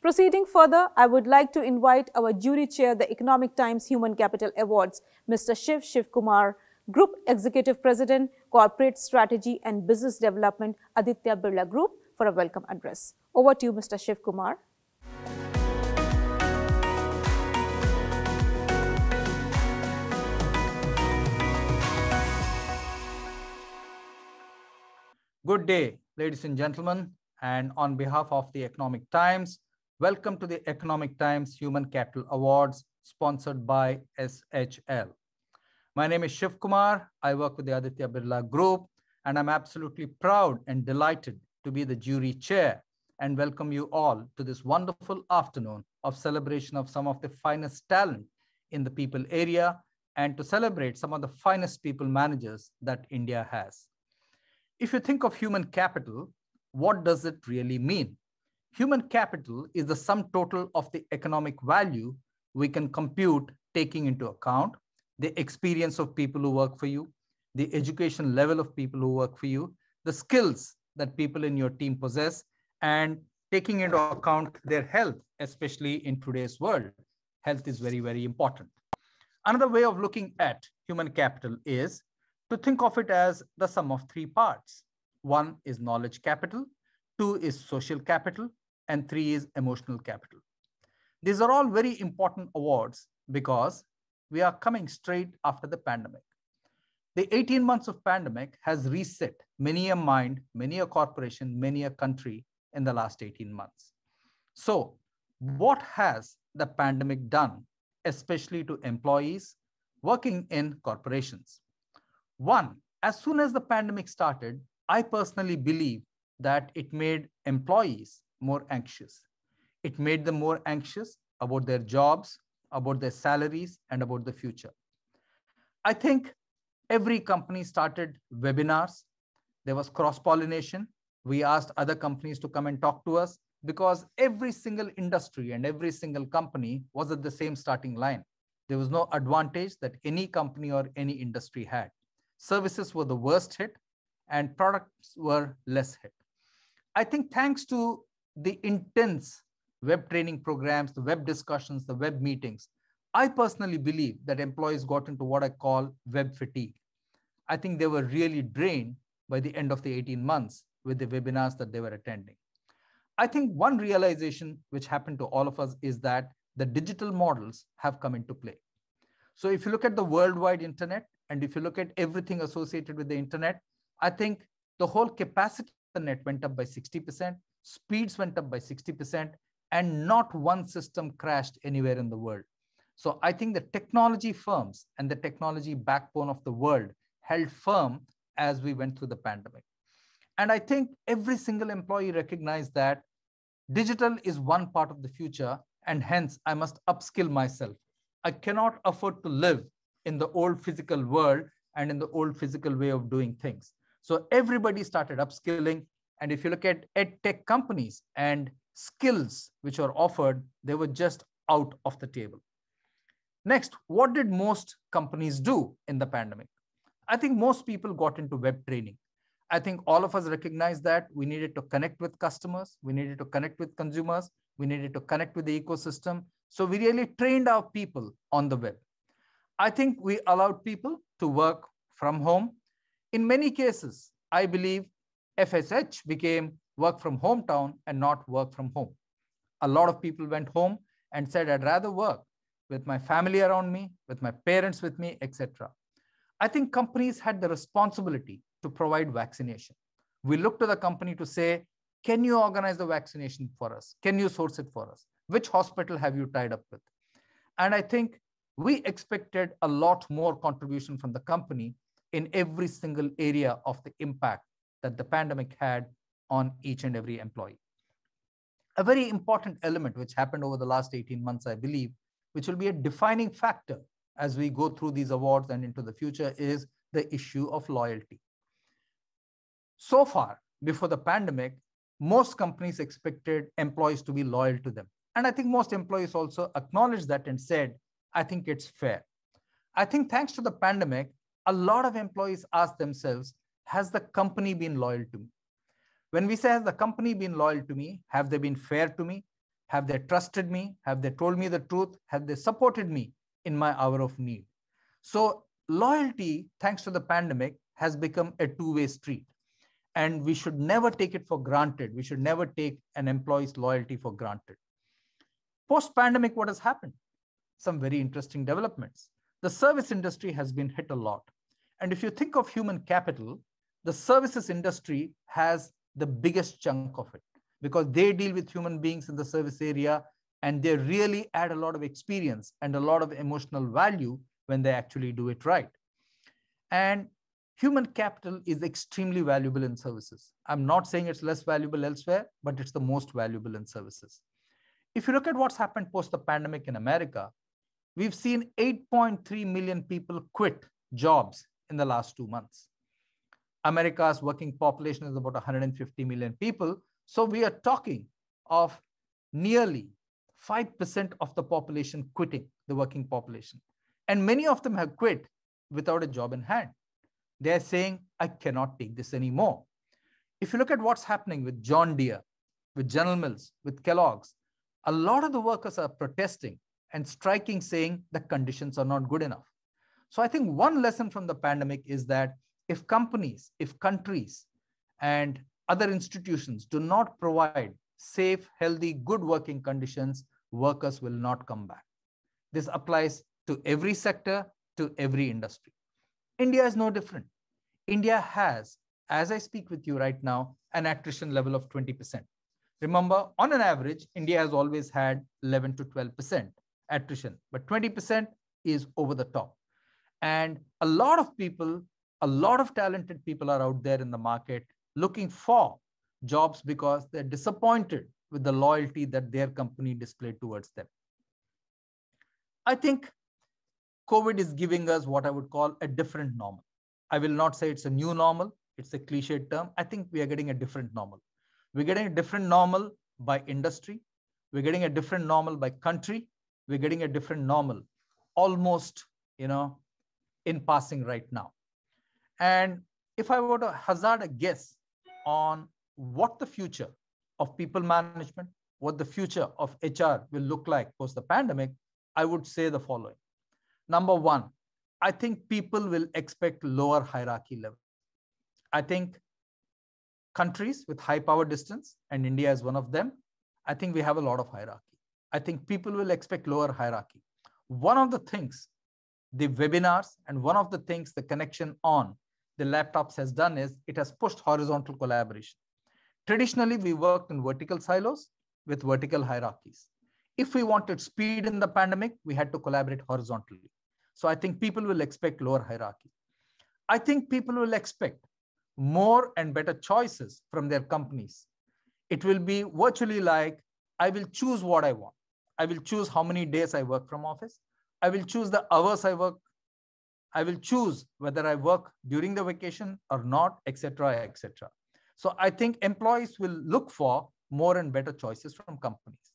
Proceeding further, I would like to invite our jury chair, the Economic Times Human Capital Awards, Mr. Shivkumar, Group Executive President, Corporate Strategy and Business Development, Aditya Birla Group, for a welcome address. Over to you, Mr. Shivkumar. Good day, ladies and gentlemen, and on behalf of the Economic Times, welcome to the Economic Times Human Capital Awards, sponsored by SHL. My name is Shivkumar. I work with the Aditya Birla Group, and I'm absolutely proud and delighted to be the jury chair and welcome you all to this wonderful afternoon of celebration of some of the finest talent in the people area and to celebrate some of the finest people managers that India has. If you think of human capital, what does it really mean? Human capital is the sum total of the economic value we can compute, taking into account the experience of people who work for you, the education level of people who work for you, the skills that people in your team possess, and taking into account their health, especially in today's world. Health is very, very important. Another way of looking at human capital is to think of it as the sum of three parts. One is knowledge capital, two is social capital, and three is emotional capital. These are all very important awards because we are coming straight after the pandemic. The 18 months of pandemic has reset many a mind, many a corporation, many a country in the last 18 months. So what has the pandemic done, especially to employees working in corporations? One, as soon as the pandemic started, I personally believe that it made employees more anxious. It made them more anxious about their jobs, about their salaries, and about the future. I think every company started webinars. There was cross-pollination. We asked other companies to come and talk to us because every single industry and every single company was at the same starting line. There was no advantage that any company or any industry had. Services were the worst hit and products were less hit. I think thanks to the intense web training programs, the web discussions, the web meetings, I personally believe that employees got into what I call web fatigue. I think they were really drained by the end of the 18 months with the webinars that they were attending. I think one realization which happened to all of us is that the digital models have come into play. So if you look at the worldwide internet, and if you look at everything associated with the internet, I think the whole capacity of the net went up by 60%, speeds went up by 60%, and not one system crashed anywhere in the world. So I think the technology firms and the technology backbone of the world held firm as we went through the pandemic. And I think every single employee recognized that digital is one part of the future, and hence I must upskill myself. I cannot afford to live in the old physical world and in the old physical way of doing things. So everybody started upskilling. And if you look at ed tech companies and skills which are offered, they were just out of the table. Next, what did most companies do in the pandemic? I think most people got into web training. I think all of us recognize that we needed to connect with customers, we needed to connect with consumers, we needed to connect with the ecosystem. So we really trained our people on the web. I think we allowed people to work from home. In many cases, I believe FSH became work from hometown and not work from home. A lot of people went home and said, I'd rather work with my family around me, with my parents with me, etc. I think companies had the responsibility to provide vaccination. We looked to the company to say, can you organize the vaccination for us? Can you source it for us? Which hospital have you tied up with? And I think we expected a lot more contribution from the company in every single area of the impact that the pandemic had on each and every employee. A very important element which happened over the last 18 months, I believe, which will be a defining factor as we go through these awards and into the future, is the issue of loyalty. So far, before the pandemic, most companies expected employees to be loyal to them. And I think most employees also acknowledged that and said, I think it's fair. I think thanks to the pandemic, a lot of employees ask themselves, has the company been loyal to me? When we say, has the company been loyal to me, have they been fair to me? Have they trusted me? Have they told me the truth? Have they supported me in my hour of need? So loyalty, thanks to the pandemic, has become a two-way street. And we should never take it for granted. We should never take an employee's loyalty for granted. Post-pandemic, what has happened? Some very interesting developments. The service industry has been hit a lot. And if you think of human capital, the services industry has the biggest chunk of it because they deal with human beings in the service area and they really add a lot of experience and a lot of emotional value when they actually do it right. And human capital is extremely valuable in services. I'm not saying it's less valuable elsewhere, but it's the most valuable in services. If you look at what's happened post the pandemic in America, we've seen 8.3 million people quit jobs in the last 2 months. America's working population is about 150 million people. So we are talking of nearly 5% of the population quitting, the working population. And many of them have quit without a job in hand. They're saying, I cannot take this anymore. If you look at what's happening with John Deere, with General Mills, with Kellogg's, a lot of the workers are protesting and striking, saying the conditions are not good enough. So I think one lesson from the pandemic is that if companies, if countries, and other institutions do not provide safe, healthy, good working conditions, workers will not come back. This applies to every sector, to every industry. India is no different. India has, as I speak with you right now, an attrition level of 20%. Remember, on an average, India has always had 11 to 12% attrition, but 20% is over the top. And a lot of people, a lot of talented people are out there in the market looking for jobs because they're disappointed with the loyalty that their company displayed towards them. I think COVID is giving us what I would call a different normal. I will not say it's a new normal. It's a cliched term. I think we are getting a different normal. We're getting a different normal by industry. We're getting a different normal by country. We're getting a different normal almost, in passing right now. And if I were to hazard a guess on what the future of people management, what the future of HR will look like post the pandemic, I would say the following. Number one, I think people will expect lower hierarchy level. I think countries with high power distance, and India is one of them, I think we have a lot of hierarchy. I think people will expect lower hierarchy. One of the things the webinars and one of the things the connection on the laptops has done is it has pushed horizontal collaboration. Traditionally, we worked in vertical silos with vertical hierarchies. If we wanted speed in the pandemic, we had to collaborate horizontally. So I think people will expect lower hierarchy. I think people will expect more and better choices from their companies. It will be virtually like, I will choose what I want. I will choose how many days I work from office. I will choose the hours I work. I will choose whether I work during the vacation or not, etc., etc. So I think employees will look for more and better choices from companies.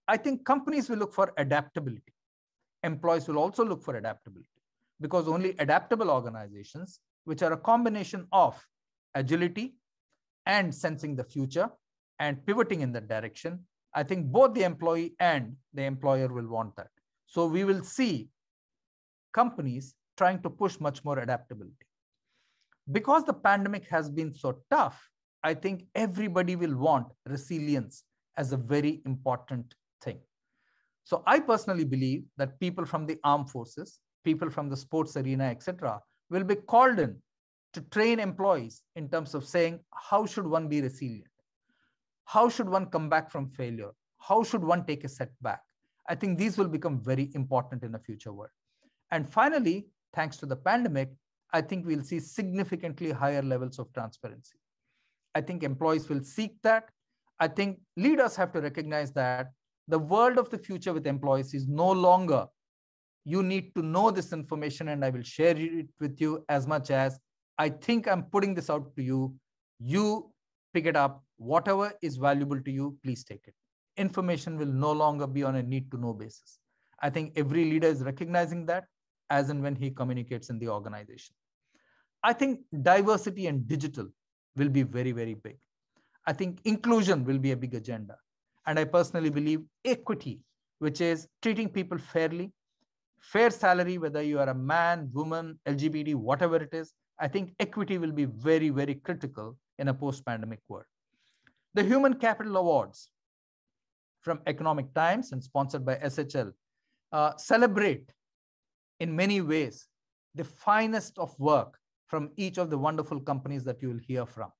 I think companies will look for adaptability. Employees will also look for adaptability because only adaptable organizations, which are a combination of agility and sensing the future and pivoting in that direction, I think both the employee and the employer will want that. So we will see companies trying to push much more adaptability. Because the pandemic has been so tough, I think everybody will want resilience as a very important thing. So I personally believe that people from the armed forces, people from the sports arena, etc., will be called in to train employees in terms of saying, how should one be resilient? How should one come back from failure? How should one take a setback? I think these will become very important in a future world. And finally, thanks to the pandemic, I think we'll see significantly higher levels of transparency. I think employees will seek that. I think leaders have to recognize that the world of the future with employees is no longer, you need to know this information and I will share it with you, as much as I think I'm putting this out to you. You pick it up. Whatever is valuable to you, please take it. Information will no longer be on a need to know basis. I think every leader is recognizing that as and when he communicates in the organization. I think diversity and digital will be very, very big. I think inclusion will be a big agenda. And I personally believe equity, which is treating people fairly, fair salary, whether you are a man, woman, LGBT, whatever it is. I think equity will be very, very critical in a post-pandemic world. The Human Capital Awards from Economic Times and sponsored by SHL celebrate in many ways the finest of work from each of the wonderful companies that you will hear from.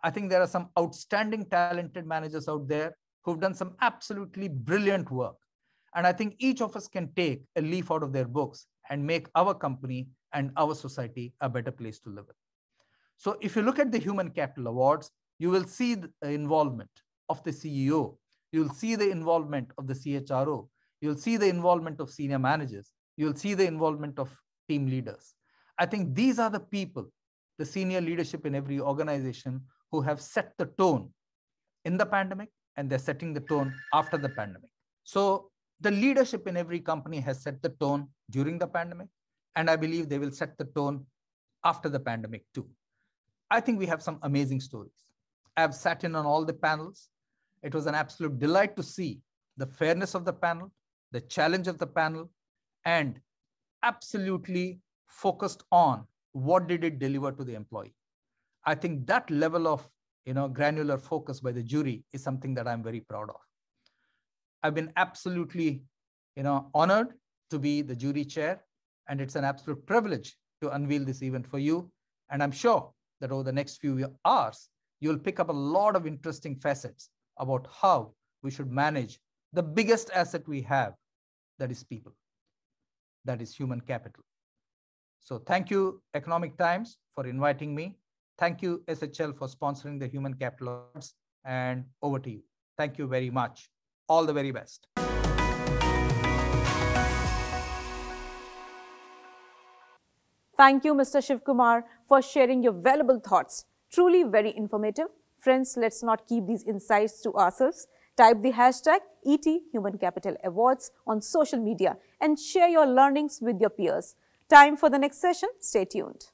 I think there are some outstanding talented managers out there who've done some absolutely brilliant work. And I think each of us can take a leaf out of their books and make our company and our society a better place to live in. So if you look at the Human Capital Awards, you will see the involvement of the CEO. You'll see the involvement of the CHRO. You'll see the involvement of senior managers. You'll see the involvement of team leaders. I think these are the people, the senior leadership in every organization, who have set the tone in the pandemic, and they're setting the tone after the pandemic. So the leadership in every company has set the tone during the pandemic, and I believe they will set the tone after the pandemic too. I think we have some amazing stories. I've sat in on all the panels. It was an absolute delight to see the fairness of the panel, the challenge of the panel, and absolutely focused on what did it deliver to the employee. I think that level of granular focus by the jury is something that I'm very proud of. I've been absolutely honored to be the jury chair, and it's an absolute privilege to unveil this event for you. And I'm sure that over the next few hours, you'll pick up a lot of interesting facets about how we should manage the biggest asset we have, that is people, that is human capital. So thank you, Economic Times, for inviting me. Thank you, SHL, for sponsoring the Human Capital Awards, and over to you. Thank you very much. All the very best. Thank you, Mr. Shivkumar, for sharing your valuable thoughts. Truly very informative. Friends, let's not keep these insights to ourselves. Type the hashtag ET Human Capital Awards on social media and share your learnings with your peers. Time for the next session. Stay tuned.